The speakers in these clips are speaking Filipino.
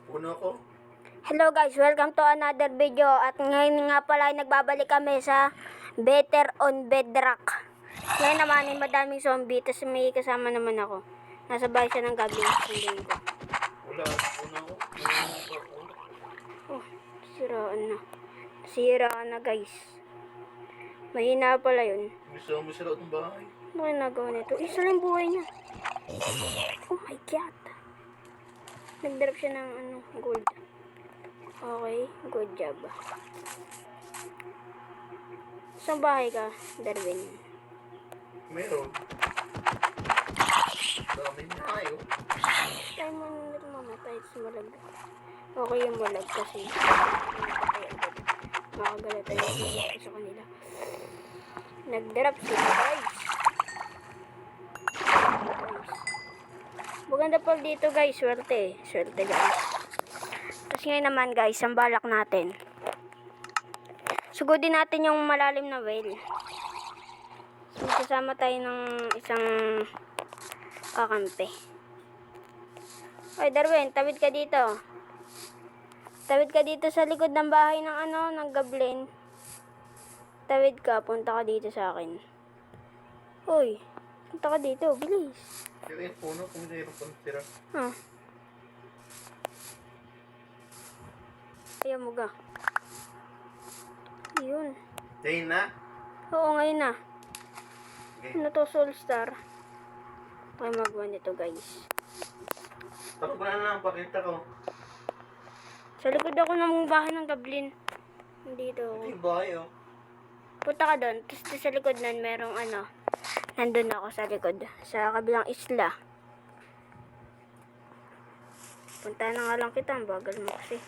Puno ko. Hello guys, welcome to another video. At ngayon nga pala ay nagbabalik kami sa Better on Bedrock. Ngayon naman ay madaming zombie, tapos may kasama naman ako. Nasa bahay siya ng gabi. Sundayin ko. Wala. Puno ko. Oh, siraan na. Siraan na guys. Mahina pala yun. Gusto mo sila itong bahay. Ano kaya nagawa nito? Isa lang buhay niya. Oh my god. Nag-drop siya ng gold. Okay, good job. Saan bahay ka, Darwin? Meron. Dami na tayo. Tayo mo nang mamatay sa malag. Okay yung malag kasi makagala tayo sa kanila. Nag-drop sila guys. Maganda pa dito guys, swerte. Swerte guys. Tapos ngayon naman guys, ang balak natin. Sugudin natin yung malalim na well. So, kasama tayo ng isang kakampi. Oy Darwin, tawid ka dito. Tawid ka dito sa likod ng bahay ng ng goblin. Tawid ka, punta ka dito sa akin. Uy, punta ka dito, bilis. Pero yung puno, kung mayroon pang tira. Ayaw mo ga. Yun. Dahil na. Oo, ngayon na. Okay. Ano to, Soul Star? Okay, magawa nito guys. Tapos ko na lang, pakita ko. Sa likod ako ng bahay ng goblin. Dito Ito ako. yung bahay, oh. Punta ka doon. Tapos sa likod nun, merong nandun ako sa likod. Sa kabilang isla. Punta na nga lang kita. Ang bagal mo kasi.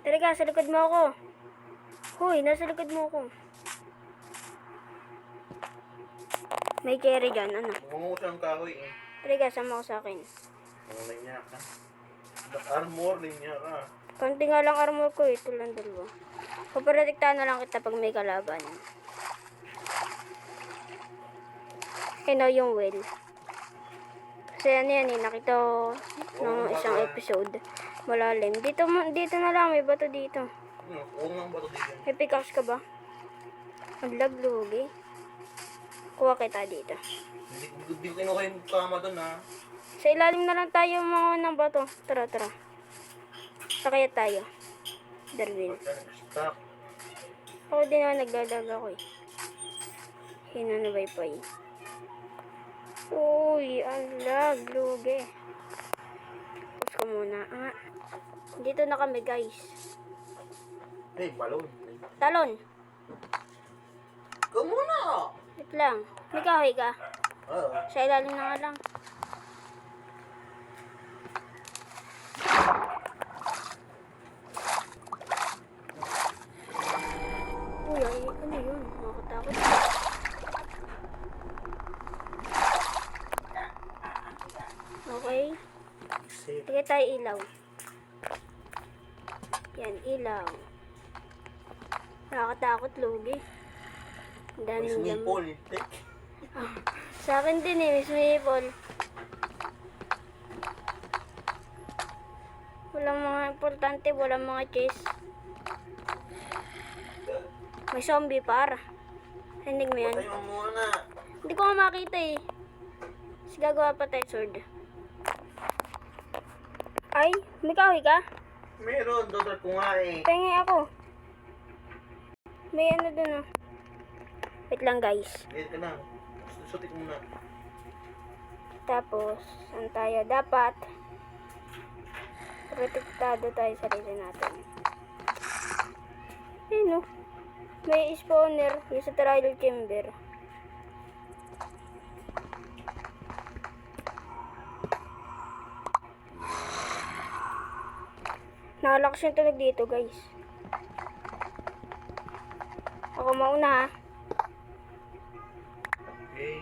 Talaga, sa likod mo ako. Hoy, nasa likod mo ako. May carry dyan, Mungusang kahoy, eh. Talaga, sama ko sa akin. Mga niya ka. Armor, niya ka. Konti nga lang armor ko, ito lang dalawa. Paprotektahan na lang kita pag may kalaban. Yung well. Kasi yan nakita ko ng isang episode. Malalim. Dito na lang, may bato dito. Oo nga ba ito dito? May pickaxe ka ba? Maglaglugi. Eh. Kuha kita dito. Hindi ko kinuha yung kama doon, ha. Sa ilalim na lang tayo mga ng bato. Tara. Sakaya tayo. Darwin. Stop. Ako din naman naglalag ako eh. Hina na wifi. Uy, ang lag, lugi. Pause ko muna. Dito na kami guys. Hey, balon. Talon. Ikaw muna! Wait lang. May kahoy ka. Oo. Sa ilalim na nga lang. Uy, ano yun? Nakakatakot. Okay. Safe. Sige tayo ilaw. Yan, ilaw. Nakakatakot, lugi. Ang May daming sumipol. Sa akin din eh, Miss Maple. Walang mga importante, walang mga chase. May zombie par. Hindi mo yan. Patay mo muna. Hindi ko nga makita eh. Kasi gagawa pa tayo sword. Ay, may kahoy ka? Meron, dodot ko nga eh. Pengi ako. May dun oh. Wait lang guys. Wait ka na. Sutik mo na. Tapos, saan tayo? Dapat protektado tayo sa sarili natin. Ayun oh. May spawner. Yung sa trial chamber. Nakalakas yung tunog dito guys. Ako mauna ha. Okay.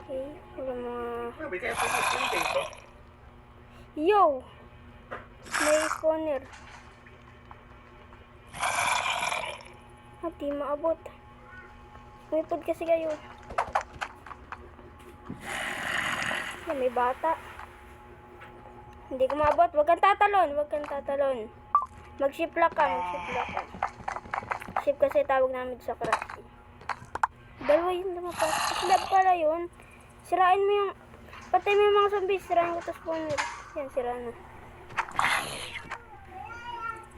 Okay, wala mga... Sabi kaya pa ito. Yo! May spawner. At di maabot. Umipod kasi kayo. Yan, may bata. Hindi ko maabot. Huwag kang tatalon. Huwag kang tatalon. Mag-ship lock ka. Mag-ship lock ka. Ship kasi tawag namin sa crafting. Dalawa yun lumapas. Slab pala yun. Sirain mo yung... Patay mo yung mga zombies. Sirain ko ito spawner. Yan, sira na.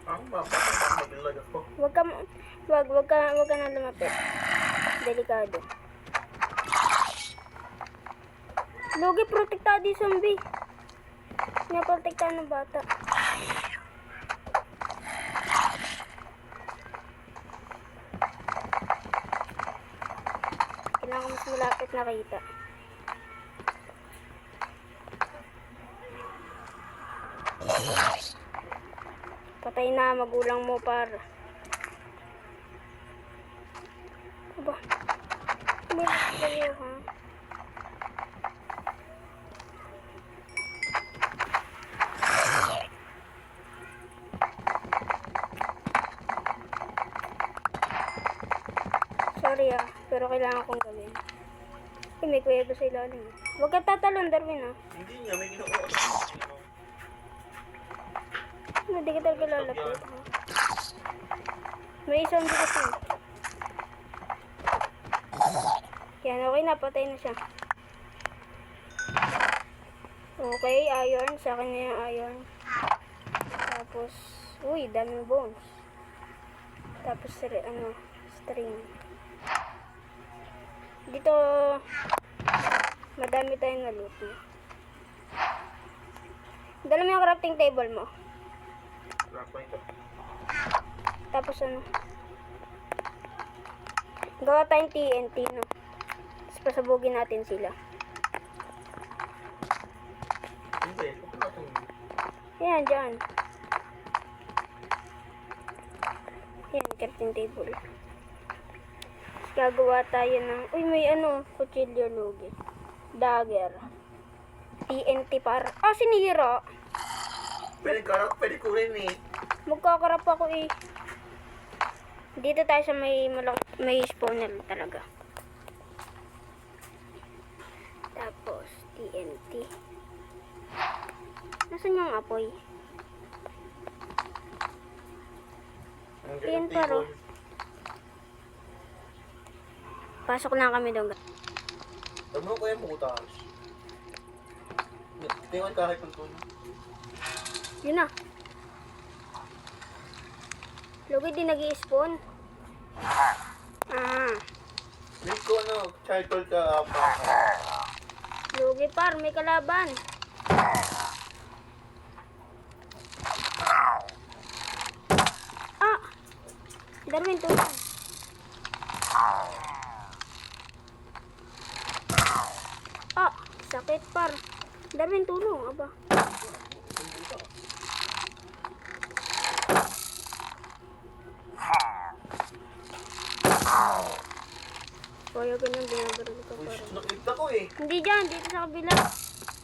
Ang mabilag ako. Huwag ka na lumapit. Delikado. Lugi, protektado yung zombie. Nga protektado ng bata. Kailangan mas malapit na kita. Patay na magulang mo par. Aba. Hindi kayo ha. Sorry ah, pero kailangan kong gawin. May kuweba sa ilalim. Huwag ka tatalon, Darwin ah. Hindi nga, may ginagawa ako. Hindi ka talaga lalapit ha. May isang dito kasi. Yan, okay na, patay na siya. Okay, iron. Sa akin na yung iron. Tapos, uy, daming bones. Tapos, string. Dito, madami tayong na-loot mo. Dala mo yung crafting table mo. Tapos gawa tayong TNT, no? Tapos pasabugin natin sila. Hindi, Yan, dyan. Yan, crafting table. Tapos gagawa tayo ng, uy, may kutsilyo lugi. Dagger. TNT para, sinira. Pwede kunin eh. Magkakarap ako eh. Dito tayo sa may spawner talaga. Tapos, TNT. Nasaan yung apoy? Yan paro. Pasok lang kami doon. Tama ko yung butas. Tingnan kahit ng tuloy. Yun na. Lugi din nag-i-spawn. Hindi ko charcoal ka apa. Lugi par, may kalaban. Darwin, tulong. Sakit par. Darwin, tulong. Aba. Kaya ganyan binabaril ko Uy, parang. nakita ko eh. Hindi dyan, dito sa kabila.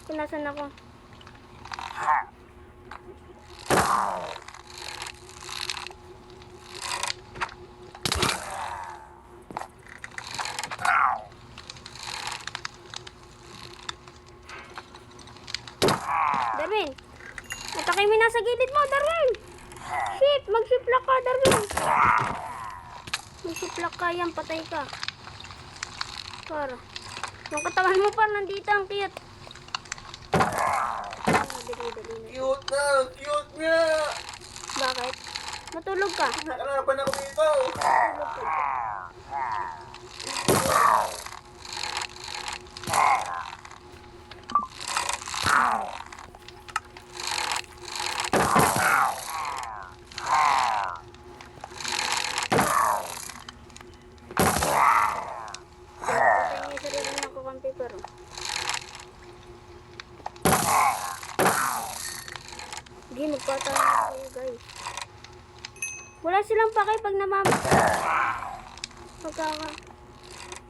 Kung nasan ako. Darwin! Atake mo nasa gilid mo, Darwin! Shit! Mag-shiplock ka, Darwin! Mag-shiplock ka yan, patay ka. Para. Yung katawan mo pa, nandito ang cute. Dali na. Cute na! Cute nga! Bakit? Matulog ka. Nakalaban ako dito! Matulog ka. Patay niya yung sarili niya kukampi pero. Hindi, magpatahan na kayo guys. Wala silang pakay pag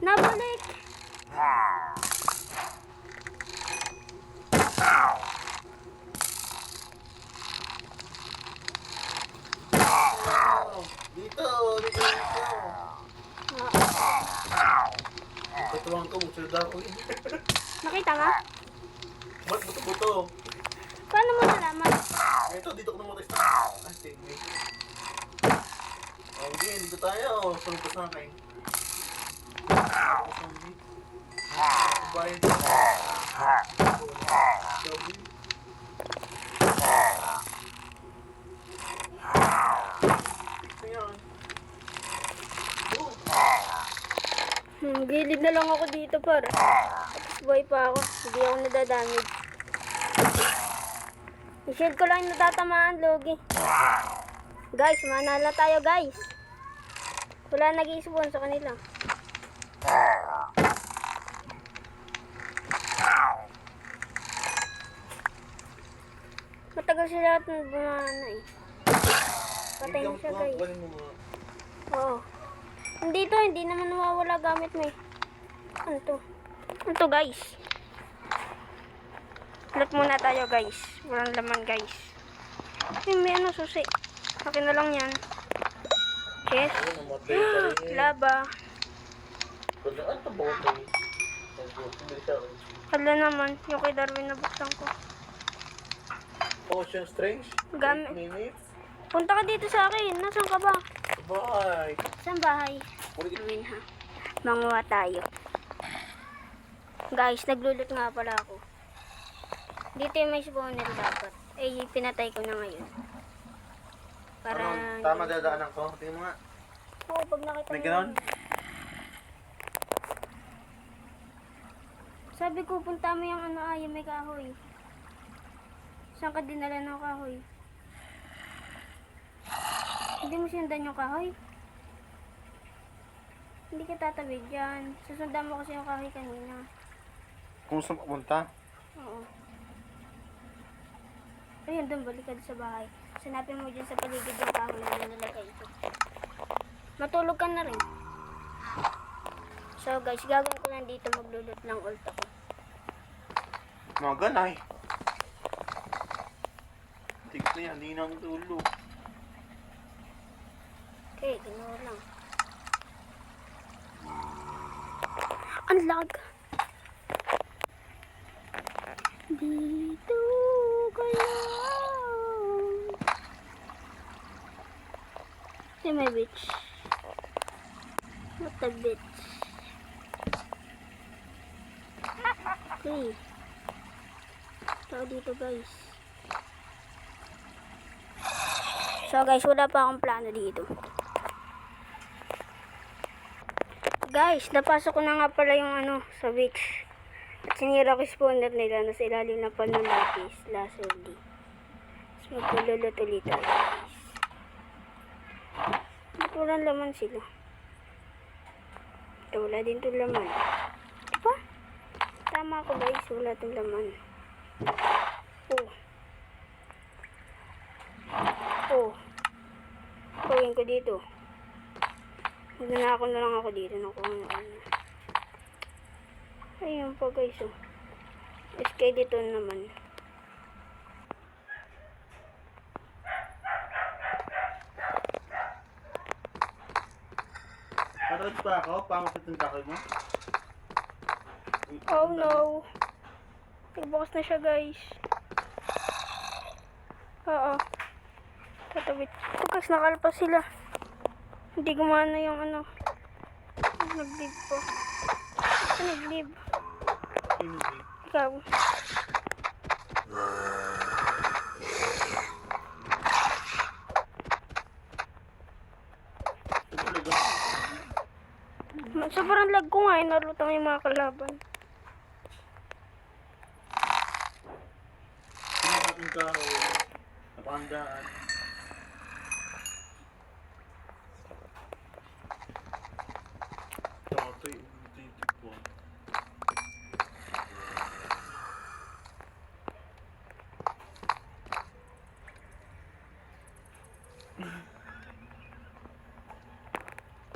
Nabalik! dadawin. Nakita mo? Ba't buto-buto? Paano mo nalaman? Ito, dito ko namatay sa... Ay, sige. Okay, dito tayo. Sunod ka sa akin. Bayan ko. Sabi. Ito yan. Gilid na lang ako dito par. Tapos buhay pa ako. Hindi ako nadadamage. I-shield ko lang yung natatamaan, Logi. Guys, manala tayo guys. Wala nag-i-spawn sa kanila. Matagal sila at bumana eh. Patay na siya guys. Oo. Nandito, hindi naman nawawala gamit mo eh. Ano to? Ano to guys? Loot muna tayo guys. Walang laman guys. May ano susi. Akin na lang yan. Yes. Laba. Ano ba ito? Hala naman. Yung kay Darwin nabuksan ko. Potion Strange? Gamit. 8 minutes? Punta ka dito sa akin. Nasaan ka ba? Bye! Saan bahay? Darwin ha. Manguha tayo. Guys, naglulot nga pala ako. Dito yung may spawner dapat. Eh, pinatay ko na ngayon. Para... Ano, tama dadaanan ko? Tingnan mo nga. Oo, pag nakita May mo ganon? yun. Sabi ko, punta mo yung ano yung may kahoy. Saan ka dinala ng kahoy? Hindi mo sinundan yung kahoy? Hindi ka tatawid dyan. Susundan mo kasi yung kahoy kanina. Kung saan pupunta? Oo. Ayun, doon, balik ka sa bahay. Sanapin mo dyan sa paligid yung kahoy na nalagay ito. Matulog ka na rin. So guys, gagawin ko lang dito maglulot ng ult ako. Mga ganay. Tignan na yan, hindi na ang tulo. Okay, gano'n lang. Ang lag. Dito ka lang. Si may bitch. What the bitch? Okay. Tao dito guys. So guys, wala pa akong plano dito. Guys, napasok ko na nga pala yung ano, sa witch. At sinira ko spawner nila na sa ilalim na pala ng lapis, lazuli. Tapos magpululot ulit tayo guys. Ba't walang laman sila? Ito, wala din itong laman. Diba? Tama ko guys, wala itong laman. Oh. Oh. Gawin ko dito. Magnanako na lang ako dito ng kung ano. Ayun pa guys oh. SK dito naman. Parad pa ako, pangat itong kahoy mo. Oh no. Nagbukas na siya guys. Oo. Tatawid. Bukas nakalpas sila. Hindi gumana yung ano. Nag-leave po. Ito nag-leave. Ikaw. Sobrang lag ko nga eh. Narutang yung mga kalaban. Pinakatong kahoy. Napakandaan. Ito yung titig ko.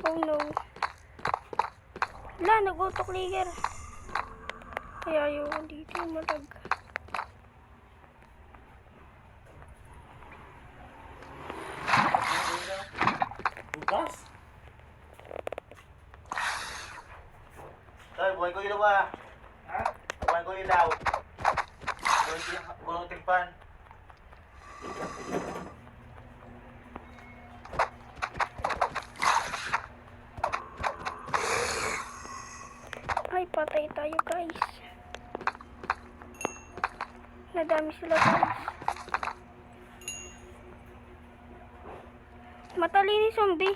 Oh no. Wala, nag-auto-clicker. Kaya ayaw dito yung malag. Bukas? Tayo, Tapuan ko ilaw ah. Ha? Tapuan ko ilaw. Gulong tigpan. Ay, patay tayo guys. Nadami sila guys. Matalini zombie.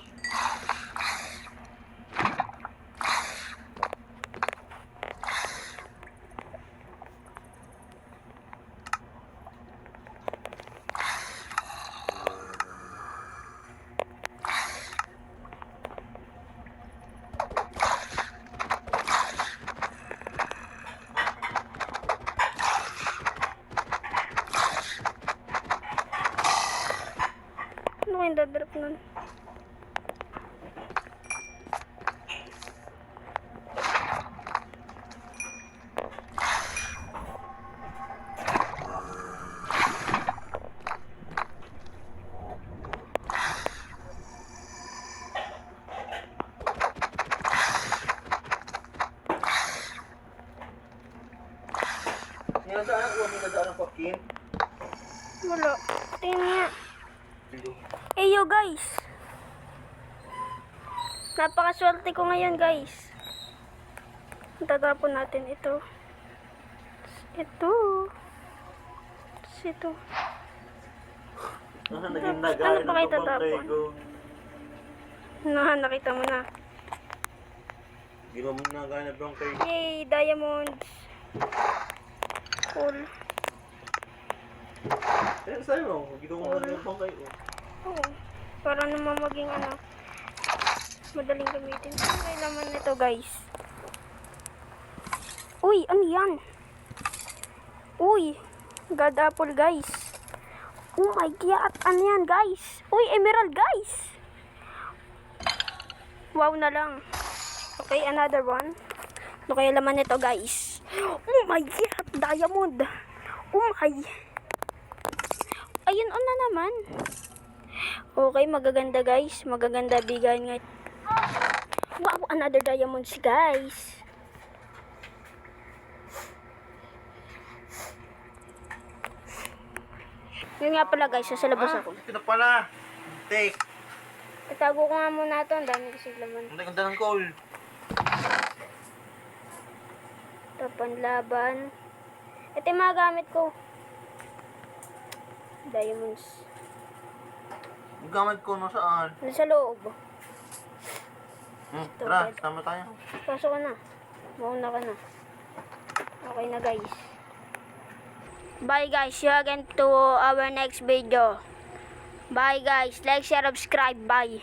Ano kayong dadrop nun? Ninadaan ko, ninadaan ang pakin. Wala. Tingnan nga. Eh yo guys. Napakaswerte ko ngayon guys. Tatapon natin ito. Ito. Ito. Naging Ano nagay pa kayo tatapon? Nakita mo na. Ginawa mo na gaya na bangkay. Yay, diamonds. Cool. Kaya sa'yo mo, ginawa mo na bangkay. Oo. Para naman maging ano, madaling gamitin. Ano kayo naman nito guys? Uy, ano yan? Uy, God apple guys. Oh my god, ano yan guys? Uy, emerald guys. Wow na lang. Okay, another one. Ano kaya laman nito guys? Oh my god, diamond. Oh my. Ayun, na naman. Okay, magaganda guys. Magaganda bigay nga. Wow, another diamonds guys. Yun nga pala guys, sa labas ako. Ito na pala. Take. Itago ko nga muna ito. Ang dami kasi laman. Ang ganda ng call. Ito, panlaban. Ito yung mga gamit ko. Diamonds. Yung gamit ko nasaan? Nasa loob. Tara, tama tayo. Pasok ka na. Mauna ka na. Okay na guys. Bye guys. See you again to our next video. Bye guys. Like, share, subscribe. Bye.